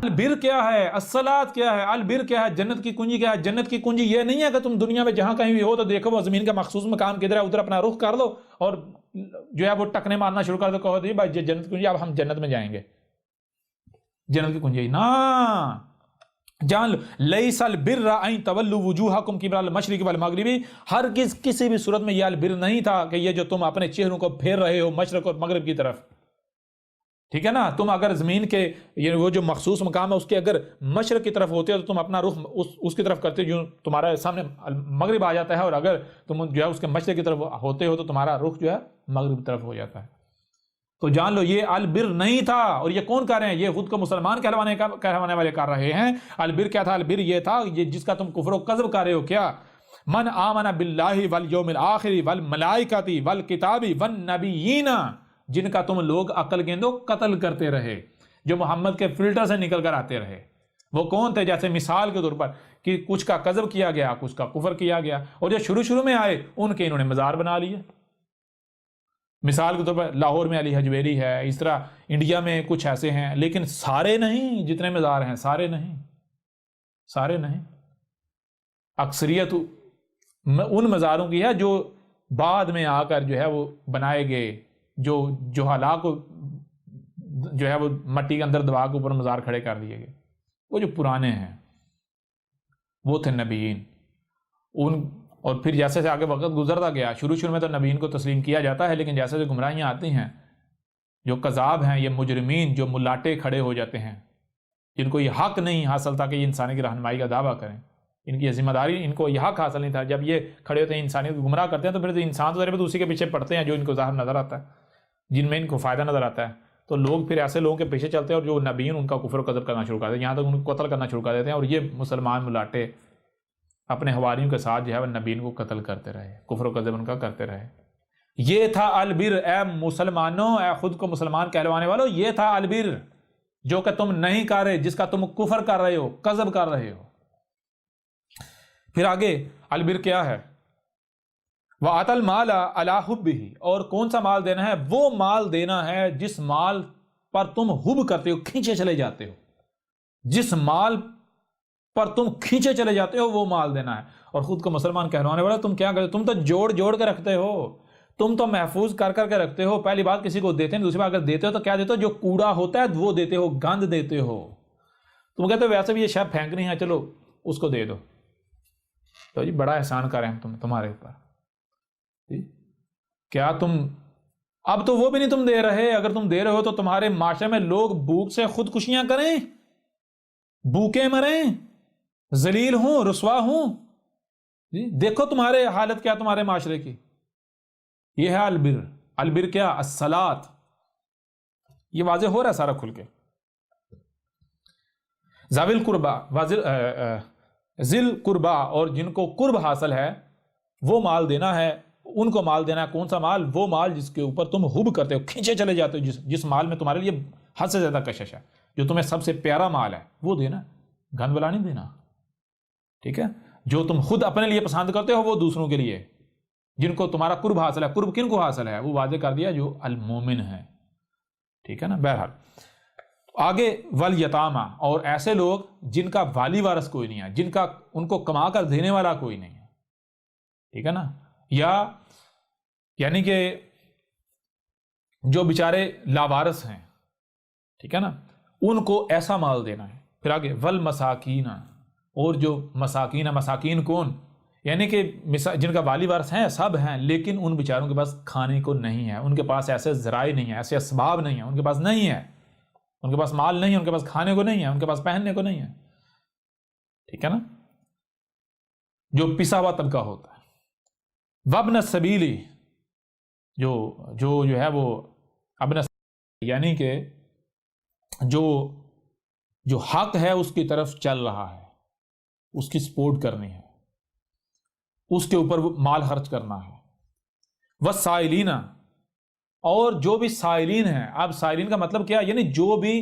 البر کیا ہے، الصلاۃ کیا ہے، البر کیا ہے، جنت کی کنجی کیا ہے؟ جنت کی کنجی یہ نہیں ہے کہ تم دنیا میں جہاں کہیں بھی ہو تو دیکھو وہ زمین کا مخصوص مقام کدھر ہے، ادھر اپنا رخ کر لو اور جو ہے وہ ٹکنے مارنا شروع کر دو، کہو جی بھائی جنت کی کنجی، اب ہم جنت میں جائیں گے، جنت کی کنجی نا، جان لو لیس البر ان تولوا وجوہکم قبل المشرق والمغرب، ہرگز کسی بھی صورت میں یہ البر نہیں تھا کہ یہ جو تم اپنے چہروں کو پھیر رہے ہو مشرق اور مغرب کی طرف، ٹھیک ہے نا، تم اگر زمین کے وہ جو مخصوص مقام ہے اس کے اگر مشرق کی طرف ہوتے ہو تو تم اپنا رخ اس کی طرف کرتے ہو جو تمہارا سامنے مغرب آ جاتا ہے، اور اگر تم جو ہے اس کے مشرق کی طرف ہوتے ہو تو تمہارا رخ جو ہے مغرب کی طرف ہو جاتا ہے۔ تو جان لو یہ البر نہیں تھا، اور یہ کون کر رہے ہیں؟ یہ خود کو مسلمان کہلوانے والے کر رہے ہیں۔ البر کیا تھا؟ البر یہ تھا یہ جس کا تم کفر و کذب کر رہے ہو، کیا؟ من آمن باللہ والیوم الآخر والملائکۃ والکتاب والنبیین، جن کا تم لوگ عقل گیندو قتل کرتے رہے، جو محمد کے فلٹر سے نکل کر آتے رہے۔ وہ کون تھے؟ جیسے مثال کے طور پر کہ کچھ کا کذب کیا گیا، کچھ کا کفر کیا گیا، اور جو شروع میں آئے ان کے انہوں نے مزار بنا لیے۔ مثال کے طور پر لاہور میں علی حجویری ہے، اس طرح انڈیا میں کچھ ایسے ہیں، لیکن سارے نہیں، جتنے مزار ہیں سارے نہیں، اکثریت ان مزاروں کی ہے جو بعد میں آ کر جو ہے وہ بنائے گئے، جو حالات کو جو ہے وہ مٹی کے اندر دبا کے اوپر مزار کھڑے کر دیے گئے، وہ جو پرانے ہیں وہ تھے نبیین۔ اور پھر جیسے سے آگے وقت گزرتا گیا، شروع میں تو نبیین کو تسلیم کیا جاتا ہے، لیکن جیسے سے گمراہیاں آتی ہیں، جو کذاب ہیں، یہ مجرمین جو ملاٹے کھڑے ہو جاتے ہیں، جن کو یہ حق نہیں حاصل تھا کہ یہ انسانی کی رہنمائی کا دعویٰ کریں، ان کی ذمہ داری، ان کو یہ حق حاصل نہیں تھا، جب یہ کھڑے ہوتے ہیں انسانیت کو گمراہ کرتے ہیں تو پھر انسان تو ضرور اسی کے پیچھے پڑتے ہیں جو ان کو ظاہر نظر آتا ہے، جن میں ان کو فائدہ نظر آتا ہے، تو لوگ پھر ایسے لوگوں کے پیچھے چلتے ہیں، اور جو نبیین ان کا کفر و قذب کرنا شروع کر دیتے ہیں، یہاں تک ان کو قتل کرنا شروع کر دیتے ہیں، اور یہ مسلمان ملاٹے اپنے حواریوں کے ساتھ جو ہے وہ نبیین کو قتل کرتے رہے، کفر و قذب ان کا کرتے رہے۔ یہ تھا البر، اے مسلمانوں، اے خود کو مسلمان کہلوانے والوں، یہ تھا البر جو کہ تم نہیں کر رہے، جس کا تم کفر کر رہے ہو، قذب کر رہے ہو۔ پھر آگے البر کیا ہے؟ وَآتَى الْمَالَ عَلَىٰ حُبِّهِ، اور کون سا مال دینا ہے؟ وہ مال دینا ہے جس مال پر تم حب کرتے ہو، کھینچے چلے جاتے ہو، جس مال پر تم کھینچے چلے جاتے ہو وہ مال دینا ہے۔ اور خود کو مسلمان کہلوانے والا تم کیا کرتے؟ تم تو جوڑ کے رکھتے ہو، تم تو محفوظ کر کے رکھتے ہو۔ پہلی بات کسی کو دیتے ہیں، دوسری بات اگر دیتے ہو تو کیا دیتے ہو؟ جو کوڑا ہوتا ہے وہ دیتے ہو، گند دیتے ہو۔ تم کہتے ہو ویسے بھی یہ شاید پھینکنی ہے، چلو اس کو دے دو، تو جی بڑا احسان کریں ہم تمہارے اوپر، کیا تم اب تو وہ بھی نہیں تم دے رہے؟ اگر تم دے رہے ہو تو تمہارے معاشرے میں لوگ بھوک سے خودکشیاں کریں، بھوکے مریں، ذلیل ہوں، رسوا ہوں، دیکھو تمہارے حالت کیا تمہارے معاشرے کی۔ یہ ہے البر۔ البر کیا؟ الصلاۃ۔ یہ واضح ہو رہا ہے سارا کھل کے۔ ذوی القربا، ذل قربا، اور جن کو قرب حاصل ہے وہ مال دینا ہے، ان کو مال دینا ہے۔ کون سا مال؟ وہ مال جس کے اوپر تم حب کرتے ہو، کھینچے چلے جاتے ہو، جس مال میں تمہارے لیے حد سے زیادہ کشش ہے، جو تمہیں سب سے پیارا مال ہے وہ دینا، گند والا نہیں دینا، ٹھیک ہے؟ جو تم خود اپنے لیے پسند کرتے ہو وہ دوسروں کے لیے، جن کو تمہارا قرب حاصل ہے۔ قرب کن کو حاصل ہے؟ وہ واضح کر دیا جو المومن ہے، ٹھیک ہے نا؟ بہرحال آگے والیتامہ، اور ایسے لوگ جن کا والی وارث کوئی نہیں ہے، جن کا ان کو کما کر دینے والا کوئی نہیں ہے، ٹھیک ہے نا؟ یعنی کہ جو بیچارے لاوارث ہیں، ٹھیک ہے نا؟ ان کو ایسا مال دینا ہے۔ پھر آگے والمساکین، اور جو مساکین، مساکین کون؟ یعنی کہ جن کا والی وارث ہیں، سب ہیں، لیکن ان بیچاروں کے پاس کھانے کو نہیں ہے، ان کے پاس ایسے ذرائع نہیں ہیں، ایسے اسباب نہیں ہیں، ان کے پاس نہیں ہے، ان کے پاس مال نہیں ہے، ان کے پاس کھانے کو نہیں ہے، ان کے پاس پہننے کو نہیں ہے، ٹھیک ہے نا؟ جو پسا ہوا طبقہ ہوتا ہے۔ وابن السبیل، جو ہے وہ ابن السبیل، یعنی کہ جو حق ہے اس کی طرف چل رہا ہے، اس کی سپورٹ کرنی ہے، اس کے اوپر مال خرچ کرنا ہے۔ والسائلین، اور جو بھی سائلین ہیں۔ اب سائلین کا مطلب کیا؟ یعنی جو بھی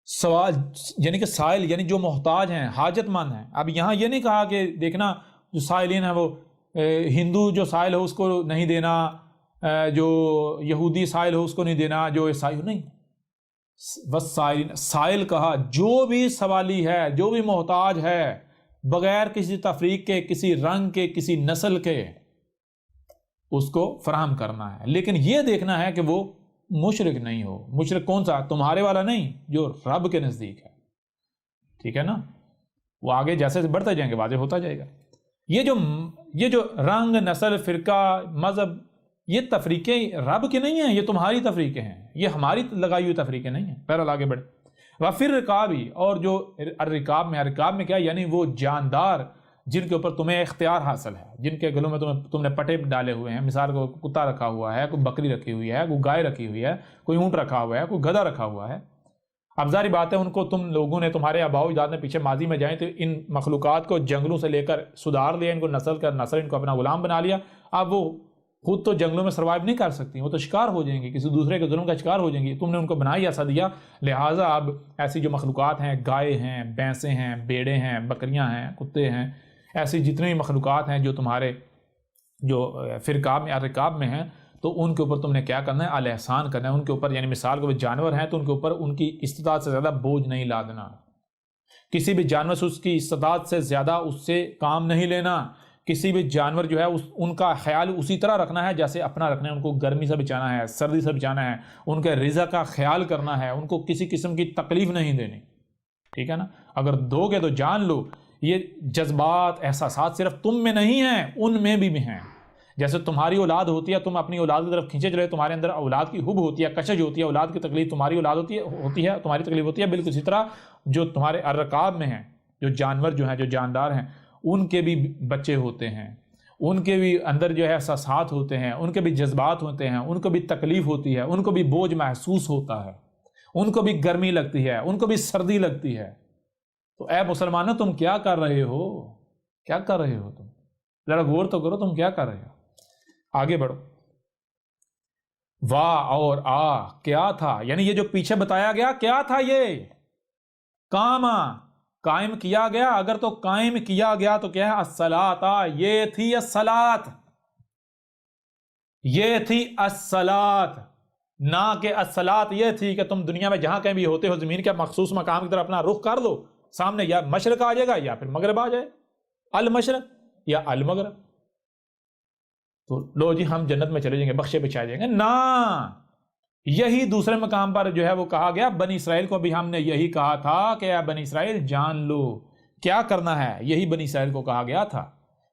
سوال، یعنی کہ سائل یعنی جو محتاج ہیں، حاجت مند ہیں۔ اب یہاں یہ نہیں کہا کہ دیکھنا جو سائلین ہیں وہ ہندو جو سائل ہو اس کو نہیں دینا، جو یہودی سائل ہو اس کو نہیں دینا، جو عیسائی ہو، نہیں، والسائلین، سائل کہا جو بھی سوالی ہے، جو بھی محتاج ہے، بغیر کسی تفریق کے، کسی رنگ کے، کسی نسل کے، اس کو فراہم کرنا ہے، لیکن یہ دیکھنا ہے کہ وہ مشرک نہیں ہو۔ مشرک کون سا؟ تمہارے والا نہیں، جو رب کے نزدیک ہے، ٹھیک ہے نا؟ وہ آگے جیسے بڑھتے جائیں گے واضح ہوتا جائے گا۔ یہ جو رنگ، نسل، فرقہ، مذہب، یہ تفریقیں رب کے نہیں ہیں، یہ تمہاری تفریقیں ہیں، یہ ہماری لگائی ہوئی تفریقیں نہیں ہیں۔ بہرحال آگے بڑھے۔ وَفِي الرِّقَابِ، اور جو الرکاب میں کیا، یعنی وہ جاندار جن کے اوپر تمہیں اختیار حاصل ہے، جن کے گلوں میں تم نے پٹے ڈالے ہوئے ہیں، مثال کو کتا رکھا ہوا ہے، کوئی بکری رکھی ہوئی ہے، کوئی گائے رکھی ہوئی ہے، کوئی اونٹ رکھا ہوا ہے، کوئی گدھا رکھا ہوا ہے۔ اب ظاہری بات ہے ان کو تم لوگوں نے، تمہارے آباء و اجداد نے پیچھے ماضی میں جائیں تو ان مخلوقات کو جنگلوں سے لے کر سدھار لیا، ان کو نسل ان کو اپنا غلام بنا لیا۔ اب وہ خود تو جنگلوں میں سروائیو نہیں کر سکتی، وہ تو شکار ہو جائیں گی، کسی دوسرے کے ظلم کا شکار ہو جائیں گی۔ تم نے ان کو بنائی ایسا دیا، لہٰذا اب ایسی جو مخلوقات ہیں، گائے ہیں، بھینسیں ہیں، بیڑے ہیں، بکریاں ہیں، کتے ہیں، ایسی جتنی بھی مخلوقات ہیں جو تمہارے جو فرقاب میں، رکاب میں ہیں، تو ان کے اوپر تم نے کیا کرنا ہے؟ الاحسان کرنا ہے ان کے اوپر، یعنی مثال کو وہ جانور ہیں تو ان کے اوپر ان کی استطاعت سے زیادہ بوجھ نہیں لادنا، کسی بھی جانور سے اس کی استطاعت سے زیادہ اس سے کام نہیں لینا، کسی بھی جانور جو ہے ان کا خیال اسی طرح رکھنا ہے جیسے اپنا رکھنا ہے، ان کو گرمی سے بچانا ہے، سردی سے بچانا ہے، ان کے رزق کا خیال کرنا ہے، ان کو کسی قسم کی تکلیف نہیں دینی، ٹھیک ہے نا؟ اگر دو گے تو جان لو یہ جذبات، احساسات صرف تم میں نہیں ہیں، ان میں بھی ہیں۔ جیسے تمہاری اولاد ہوتی ہے، تم اپنی اولاد کی طرف کھینچے چلے، تمہارے اندر اولاد کی حب ہوتی ہے، کشش ہوتی ہے، اولاد کی تکلیف تمہاری اولاد ہوتی ہے، تمہاری تکلیف ہوتی ہے، بالکل اسی طرح جو تمہارے الرکاب میں ہیں، جو جانور جو ہیں، جو جاندار ہیں، ان کے بھی بچے ہوتے ہیں، ان کے بھی اندر جو ہے احساسات ہوتے ہیں، ان کے بھی جذبات ہوتے ہیں، ان کو بھی تکلیف ہوتی ہے، ان کو بھی بوجھ محسوس ہوتا ہے، ان کو بھی گرمی لگتی ہے، ان کو بھی سردی لگتی ہے۔ تو اے مسلمانوں، تم کیا کر رہے ہو؟ کیا کر رہے ہو تم؟ ذرا غور تو کرو، تم کیا کر رہے ہو؟ آگے بڑھو۔ واہ اور کیا تھا، یعنی یہ جو پیچھے بتایا گیا کیا تھا؟ یہ قائم کیا گیا، اگر تو قائم کیا گیا تو کیا ہے؟ الصلاۃ، یہ تھی الصلاۃ، یہ تھی الصلاۃ، نہ کہ الصلاۃ یہ تھی کہ تم دنیا میں جہاں کہیں بھی ہوتے ہو زمین کے مخصوص مقام کی طرف اپنا رخ کر دو، سامنے یا مشرق آ جائے گا یا پھر مغرب آ جائے، المشرق یا المغرب، تو لو جی ہم جنت میں چلے جائیں گے، بخشے بچائے جائیں گے، نہ۔ یہی دوسرے مقام پر جو ہے وہ کہا گیا، بنی اسرائیل کو بھی ہم نے یہی کہا تھا کہ اے بنی اسرائیل جان لو کیا کرنا ہے، یہی بنی اسرائیل کو کہا گیا تھا۔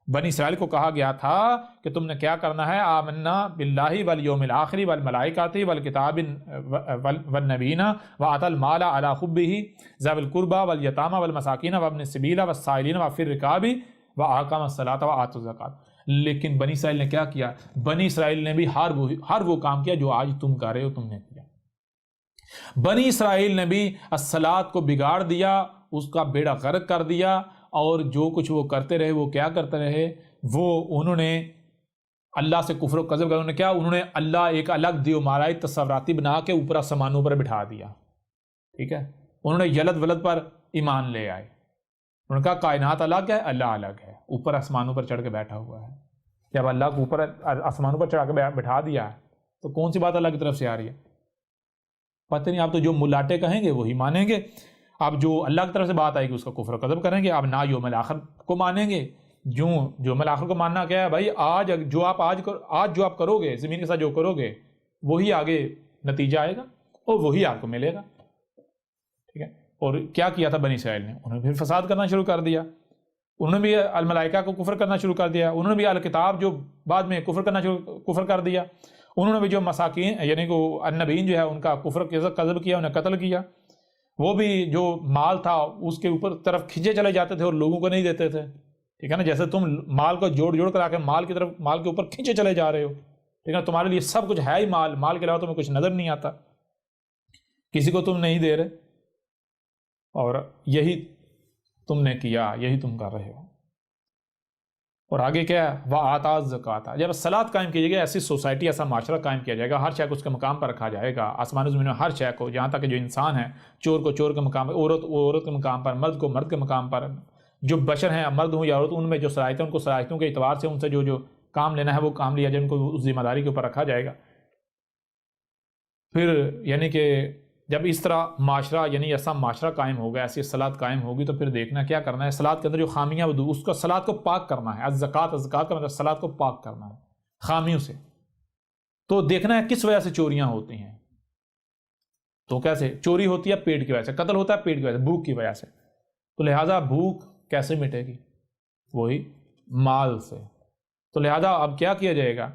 بنی اسرائیل کو کہا گیا تھا کہ تم نے کیا کرنا ہے؟ آمنا باللہ والیوم الآخر والملائکۃ والکتاب والنبیین وآتى المال علی حبہ ذوی القربى والیتامى والمساکین وابن السبیل والسائلین وفی الرکاب واقام الصلاۃ وآتى الزکاۃ۔ لیکن بنی اسرائیل نے کیا کیا؟ بنی اسرائیل نے بھی ہر وہ کام کیا جو آج تم کر رہے ہو، تم نے کیا۔ بنی اسرائیل نے بھی الصلاۃ کو بگاڑ دیا، اس کا بیڑا غرق کر دیا، اور جو کچھ وہ کرتے رہے، وہ کیا کرتے رہے؟ وہ انہوں نے اللہ سے کفر و کذب کر، انہوں نے اللہ ایک الگ دیو مارائی تصوراتی بنا کے اوپر آسمانوں پر بٹھا دیا، ٹھیک ہے؟ انہوں نے یلد ولد پر ایمان لے آئے، انہوں نے کہا کائنات الگ ہے، اللہ الگ ہے، اوپر آسمانوں پر چڑھ کے بیٹھا ہوا ہے۔ جب اللہ کو اوپر آسمانوں پر چڑھا کے بٹھا دیا ہے تو کون سی بات اللہ کی طرف سے آ رہی ہے؟ پتہ نہیں، آپ تو جو ملاٹے کہیں گے وہی مانیں گے، اب جو اللہ کی طرف سے بات آئے گی اس کا کفر و قذب کریں گے، اب نہ یوم الاخر کو مانیں گے۔ جو یوم الاخر کو ماننا کیا ہے بھائی؟ آج جو آپ کرو گے، زمین کے ساتھ جو کرو گے وہی آگے نتیجہ آئے گا اور وہی آپ کو ملے گا، ٹھیک ہے؟ اور کیا کیا تھا بنی اسرائیل نے؟ انہوں نے پھر فساد کرنا شروع کر دیا، انہوں نے بھی الملائکہ کو کفر کرنا شروع کر دیا، انہوں نے بھی الکتاب جو بعد میں کفر کر دیا، انہوں نے بھی جو مساکین یعنی کہ النبیین جو ہے ان کا کفر قذب کیا، انہیں قتل کیا، وہ بھی جو مال تھا اس کے اوپر طرف کھینچے چلے جاتے تھے اور لوگوں کو نہیں دیتے تھے، ٹھیک ہے نا؟ جیسے تم مال کو جوڑ کر آ کے مال کے اوپر کھینچے چلے جا رہے ہو، ٹھیک ہے؟ تمہارے لیے سب کچھ ہے ہی مال کے علاوہ تمہیں کچھ نظر نہیں آتا، کسی کو تم نہیں دے رہے، اور یہی تم نے کیا، یہی تم کر رہے ہو۔ اور آگے کیا ہے؟ وآتى الزکاۃ، جب صلاۃ قائم کی جائے گی، ایسی سوسائٹی، ایسا معاشرہ قائم کیا جائے گا، ہر شے کو اس کے مقام پر رکھا جائے گا، آسمان و زمین میں ہر شے کو، جہاں تک کہ جو انسان ہے، چور کو چور کے مقام پر، عورت کے مقام پر، مرد کو مرد کے مقام پر، جو بشر ہیں مرد ہوں یا عورت، ان میں جو صلاحیتیں، ان کو صلاحیتوں کے اعتبار سے ان سے جو کام لینا ہے وہ کام لیا جائے، ان کو اس ذمہ داری کے اوپر رکھا جائے گا۔ پھر یعنی کہ جب اس طرح معاشرہ یعنی ایسا معاشرہ قائم ہوگا، ایسی صلاۃ قائم ہوگی، تو پھر دیکھنا کیا کرنا ہے، صلاۃ کے اندر جو خامیاں اس کو صلاۃ کو پاک کرنا ہے. الزکوٰۃ کا مطلب صلاۃ کو پاک کرنا ہے خامیوں سے. تو دیکھنا ہے کس وجہ سے چوریاں ہوتی ہیں. تو کیسے چوری ہوتی ہے؟ پیٹ کی وجہ سے. قتل ہوتا ہے پیٹ کی وجہ سے، بھوک کی وجہ سے. تو لہٰذا بھوک کیسے مٹے گی؟ وہی مال سے. تو لہٰذا اب کیا کیا جائے گا؟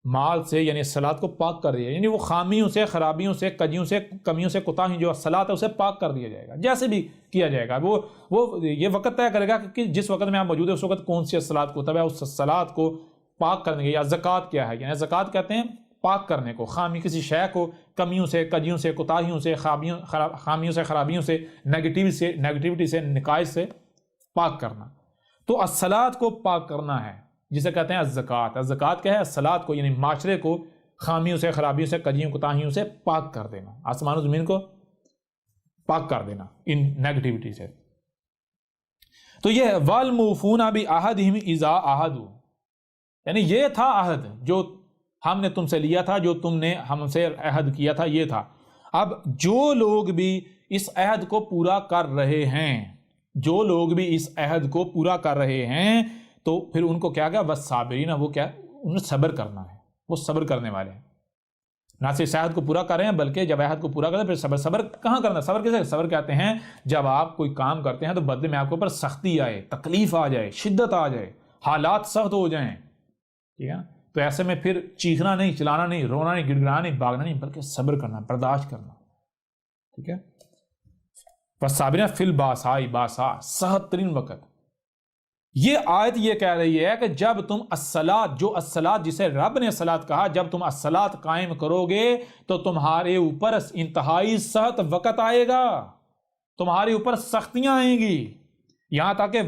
مال سے یعنی صلاۃ کو پاک کر دیا، یعنی وہ خامیوں سے، خرابیوں سے، کجیوں سے، کمیوں سے، کوتاہیوں جو صلاۃ ہے اسے پاک کر دیا جائے گا. جیسے بھی کیا جائے گا، وہ یہ وقت طے کرے گا کہ جس وقت میں آپ موجود ہے اس وقت کون سی صلاۃ کو تب ہے، اس صلاۃ کو پاک کرنے کے. یا زکوٰۃ کیا ہے؟ یعنی زکوٰۃ کہتے ہیں پاک کرنے کو، خامی کسی شے کو کمیوں سے، کجیوں سے، کوتاہیوں سے، خامیوں سے، خرابیوں سے، نیگیٹیوٹی سے، نقائص سے پاک کرنا. تو الصلاۃ کو پاک کرنا ہے جسے کہتے ہیں الزکوٰۃ. الزکوٰۃ کیا ہے؟ الصلاۃ کو یعنی معاشرے کو خامیوں سے، خرابیوں سے، کجیوں، کوتاہیوں سے پاک کر دینا، آسمان و زمین کو پاک کر دینا ان نیگیٹیوٹی سے. تو یہ والموفون بعہدہم اذا عاہدوا، یعنی یہ تھا عہد جو ہم نے تم سے لیا تھا، جو تم نے ہم سے عہد کیا تھا، یہ تھا. اب جو لوگ بھی اس عہد کو پورا کر رہے ہیں، جو لوگ بھی اس عہد کو پورا کر رہے ہیں، تو پھر ان کو کیا گیا؟ والصابرین، وہ کیا؟ انہیں صبر کرنا ہے، وہ صبر کرنے والے ہیں. نہ صرف عہد کو پورا کر رہے ہیں بلکہ جب عہد کو پورا کرتے ہیں پھر صبر کہاں کرنا؟ صبر کیسے؟ صبر کہتے ہیں جب آپ کوئی کام کرتے ہیں تو بدلے میں آپ کے اوپر سختی آئے، تکلیف آ جائے، شدت آ جائے، حالات سخت ہو جائیں، ٹھیک ہے. تو ایسے میں پھر چیخنا نہیں، چلانا نہیں، رونا نہیں، گڑ گڑانا نہیں، بھاگنا نہیں، بلکہ صبر کرنا، برداشت کرنا، ٹھیک ہے. والصابرین فی الباساء، باسا سخت ترین وقت. یہ آیت یہ کہہ رہی ہے کہ جب تم الصلاۃ، جو الصلاۃ جسے رب نے الصلاۃ کہا، جب تم الصلاۃ قائم کرو گے تو تمہارے اوپر انتہائی سخت وقت آئے گا، تمہارے اوپر سختیاں آئیں گی، یہاں تک کہ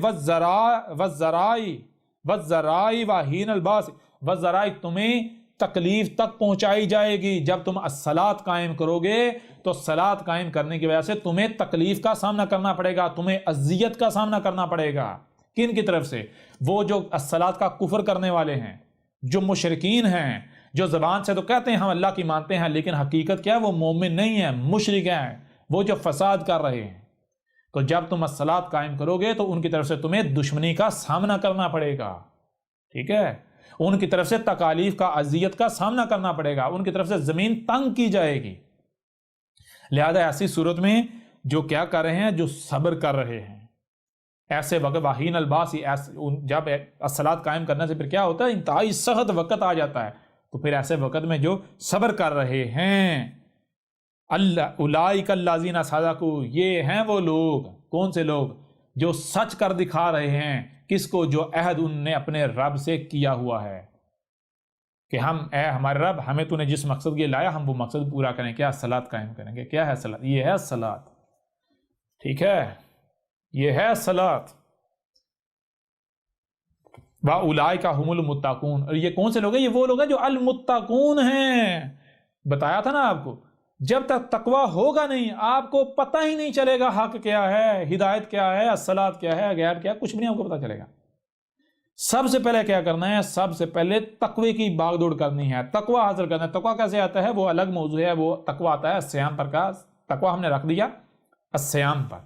والذرائی وحین الباس، والذرائی تمہیں تکلیف تک پہنچائی جائے گی. جب تم الصلاۃ قائم کرو گے تو صلاۃ قائم کرنے کی وجہ سے تمہیں تکلیف کا سامنا کرنا پڑے گا، تمہیں اذیت کا سامنا کرنا پڑے گا. کن کی طرف سے؟ وہ جو الصلاۃ کا کفر کرنے والے ہیں، جو مشرکین ہیں، جو زبان سے تو کہتے ہیں ہم اللہ کی مانتے ہیں لیکن حقیقت کیا ہے؟ وہ مومن نہیں ہیں، مشرک ہیں، وہ جو فساد کر رہے ہیں. تو جب تم الصلاۃ قائم کرو گے تو ان کی طرف سے تمہیں دشمنی کا سامنا کرنا پڑے گا، ٹھیک ہے. ان کی طرف سے تکالیف کا، اذیت کا سامنا کرنا پڑے گا، ان کی طرف سے زمین تنگ کی جائے گی. لہذا ایسی صورت میں جو کیا کر رہے ہیں؟ جو صبر کر رہے ہیں، ایسے وقت واہین الباس، جب الصلاۃ قائم کرنے سے پھر کیا ہوتا ہے؟ انتہائی سخت وقت آ جاتا ہے. تو پھر ایسے وقت میں جو صبر کر رہے ہیں، اولئک الذین صدقوا، یہ ہیں وہ لوگ. کون سے لوگ؟ جو سچ کر دکھا رہے ہیں. کس کو؟ جو عہد ان نے اپنے رب سے کیا ہوا ہے کہ ہم، اے ہمارے رب، ہمیں تو نے جس مقصد کے لیے لایا ہم وہ مقصد پورا کریں. کیا؟ صلاۃ قائم کریں گے. کیا ہے صلاۃ؟ یہ ہے صلاۃ، ٹھیک ہے، یہ ہے صلاۃ. وَأُولَئِكَ هُمُ الْمُتَّقُونَ، اور یہ کون سے لوگ ہیں؟ یہ وہ لوگ ہیں جو المتقون ہیں. بتایا تھا نا آپ کو، جب تک تقوی ہوگا نہیں آپ کو پتہ ہی نہیں چلے گا حق کیا ہے، ہدایت کیا ہے، الصلاۃ کیا ہے، غیب کیا ہے، کچھ بھی نہیں آپ کو پتہ چلے گا. سب سے پہلے کیا کرنا ہے؟ سب سے پہلے تقوی کی باغ دوڑ کرنی ہے، تقوی حاصل کرنا ہے. تقوی کیسے آتا ہے؟ وہ الگ موضوع ہے. وہ تقوی آتا ہے الصیام پر کا. تقوی ہم نے رکھ دیا الصیام پر.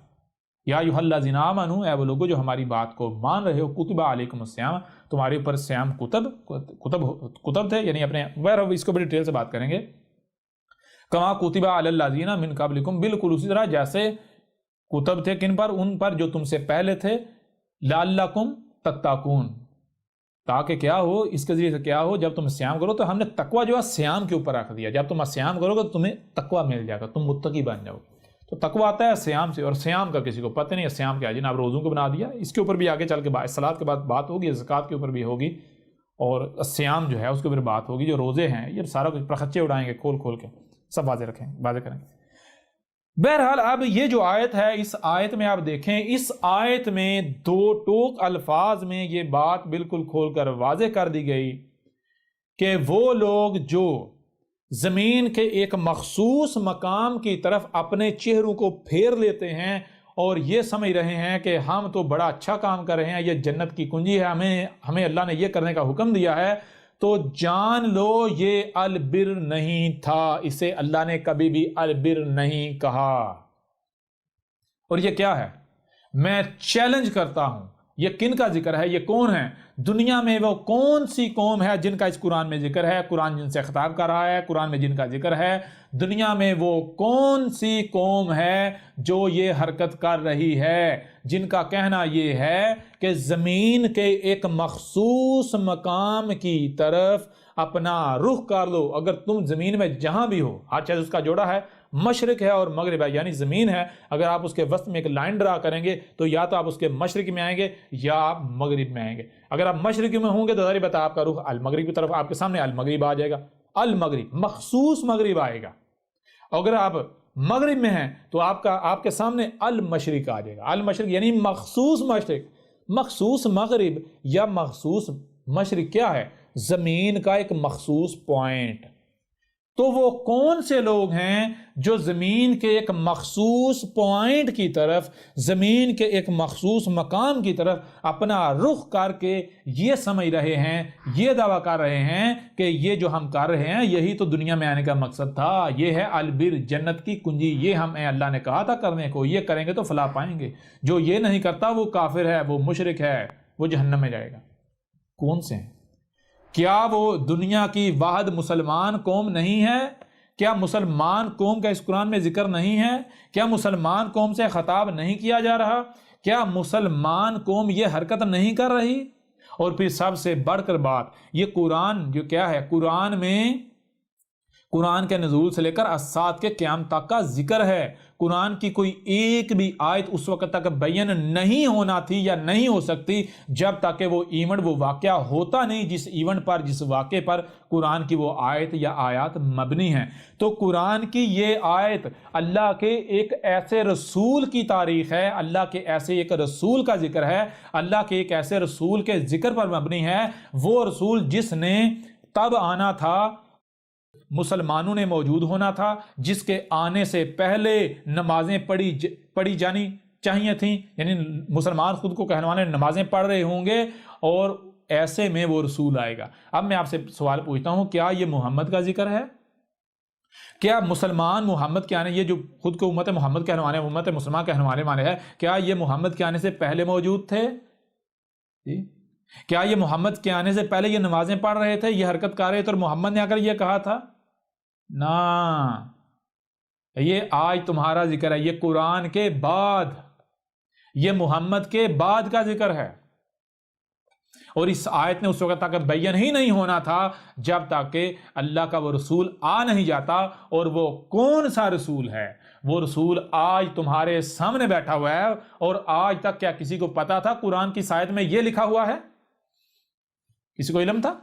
یا ایھا الذین آمنوا، اے وہ لوگوں جو ہماری بات کو مان رہے ہو، کتب علیکم الصیام، تمہارے اوپر صیام کتب تھے، یعنی اپنے اس کو بڑی ڈیٹیل سے بات کریں گے. کما کتب علی الذین من قبلکم، بالکل اسی طرح جیسے کتب تھے کن پر؟ ان پر جو تم سے پہلے تھے. لعلکم تتقون، تاکہ کیا ہو؟ اس کے ذریعے سے کیا ہو؟ جب تم صیام کرو تو ہم نے تقوی جو ہے صیام کے اوپر رکھ دیا. جب تم صیام کرو گے تو تمہیں تقوی مل جائے گا، تم متقی بن جاؤ گے. تو تقوی آتا ہے صیام سے، اور صیام کا کسی کو پتہ نہیں ہے صیام کیا ہے. جناب روزوں کو بنا دیا، اس کے اوپر بھی آگے چل کے صلاۃ کے بعد بات ہوگی، زکوٰۃ کے اوپر بھی ہوگی، اور صیام جو ہے اس کے اوپر بات ہوگی. جو روزے ہیں یہ سارا کچھ پرخچے اڑائیں گے کھول کے، سب واضح کریں گے. بہرحال اب یہ جو آیت ہے، اس آیت میں آپ دیکھیں، اس آیت میں دو ٹوک الفاظ میں یہ بات بالکل کھول کر واضح کر دی گئی کہ وہ لوگ جو زمین کے ایک مخصوص مقام کی طرف اپنے چہروں کو پھیر لیتے ہیں اور یہ سمجھ رہے ہیں کہ ہم تو بڑا اچھا کام کر رہے ہیں، یہ جنت کی کنجی ہے، ہمیں اللہ نے یہ کرنے کا حکم دیا ہے، تو جان لو یہ البر نہیں تھا، اسے اللہ نے کبھی بھی البر نہیں کہا۔ اور یہ کیا ہے؟ میں چیلنج کرتا ہوں، یہ کن کا ذکر ہے؟ یہ کون ہے؟ دنیا میں وہ کون سی قوم ہے جن کا اس قرآن میں ذکر ہے؟ قرآن جن سے خطاب کر رہا ہے، قرآن میں جن کا ذکر ہے، دنیا میں وہ کون سی قوم ہے جو یہ حرکت کر رہی ہے، جن کا کہنا یہ ہے کہ زمین کے ایک مخصوص مقام کی طرف اپنا رخ کر لو۔ اگر تم زمین میں جہاں بھی ہو، ہر چیز اس کا جوڑا ہے، مشرق ہے اور مغرب ہے، یعنی زمین ہے، اگر آپ اس کے وسط میں ایک لائن ڈرا کریں گے تو یا تو آپ اس کے مشرق میں آئیں گے یا آپ مغرب میں آئیں گے۔ اگر آپ مشرق میں ہوں گے تو ظاہر بات ہے آپ کا رخ المغرب کی طرف، آپ کے سامنے المغرب آ جائے گا، المغرب مخصوص مغرب آئے گا۔ اگر آپ مغرب میں ہیں تو آپ کے سامنے المشرق آ جائے گا، المشرق یعنی مخصوص مشرق، مخصوص مغرب یا مخصوص مشرق کیا ہے؟ زمین کا ایک مخصوص پوائنٹ۔ تو وہ کون سے لوگ ہیں جو زمین کے ایک مخصوص پوائنٹ کی طرف، زمین کے ایک مخصوص مقام کی طرف اپنا رخ کر کے یہ سمجھ رہے ہیں، یہ دعویٰ کر رہے ہیں کہ یہ جو ہم کر رہے ہیں یہی تو دنیا میں آنے کا مقصد تھا، یہ ہے البر، جنت کی کنجی، یہ ہمیں اللہ نے کہا تھا کرنے کو، یہ کریں گے تو فلاح پائیں گے، جو یہ نہیں کرتا وہ کافر ہے، وہ مشرک ہے، وہ جہنم میں جائے گا۔ کون سے ہیں؟ کیا وہ دنیا کی واحد مسلمان قوم نہیں ہے؟ کیا مسلمان قوم کا اس قرآن میں ذکر نہیں ہے؟ کیا مسلمان قوم سے خطاب نہیں کیا جا رہا؟ کیا مسلمان قوم یہ حرکت نہیں کر رہی؟ اور پھر سب سے بڑھ کر بات، یہ قرآن جو کیا ہے، قرآن میں قرآن کے نزول سے لے کر اسات کے قیام تک کا ذکر ہے۔ قرآن کی کوئی ایک بھی آیت اس وقت تک بیان نہیں ہونا تھی یا نہیں ہو سکتی جب تک کہ وہ ایونٹ، وہ واقعہ ہوتا نہیں جس ایونٹ پر، جس واقعے پر قرآن کی وہ آیت یا آیات مبنی ہیں۔ تو قرآن کی یہ آیت اللہ کے ایک ایسے رسول کی تاریخ ہے، اللہ کے ایسے ایک رسول کا ذکر ہے، اللہ کے ایک ایسے رسول کے ذکر پر مبنی ہے، وہ رسول جس نے تب آنا تھا، مسلمانوں نے موجود ہونا تھا، جس کے آنے سے پہلے نمازیں پڑھی جانی چاہیے تھیں، یعنی مسلمان خود کو کہنے والے نمازیں پڑھ رہے ہوں گے، اور ایسے میں وہ رسول آئے گا۔ اب میں آپ سے سوال پوچھتا ہوں، کیا یہ محمد کا ذکر ہے؟ کیا مسلمان محمد کے آنے، یہ جو خود کو امت محمد کہنے والے، امت مسلمان کہنے والے ہیں، کیا یہ محمد کے آنے سے پہلے موجود تھے؟ کیا یہ محمد کے آنے سے پہلے یہ نمازیں پڑھ رہے تھے، یہ حرکت کر رہے تھے اور محمد نے آ کر یہ کہا تھا؟ نا، یہ آج تمہارا ذکر ہے، یہ قرآن کے بعد، یہ محمد کے بعد کا ذکر ہے، اور اس آیت نے اس وقت تک بیان ہی نہیں ہونا تھا جب تک کہ اللہ کا وہ رسول آ نہیں جاتا۔ اور وہ کون سا رسول ہے؟ وہ رسول آج تمہارے سامنے بیٹھا ہوا ہے، اور آج تک کیا کسی کو پتا تھا قرآن کی آیت میں یہ لکھا ہوا ہے؟ کسی کو علم تھا؟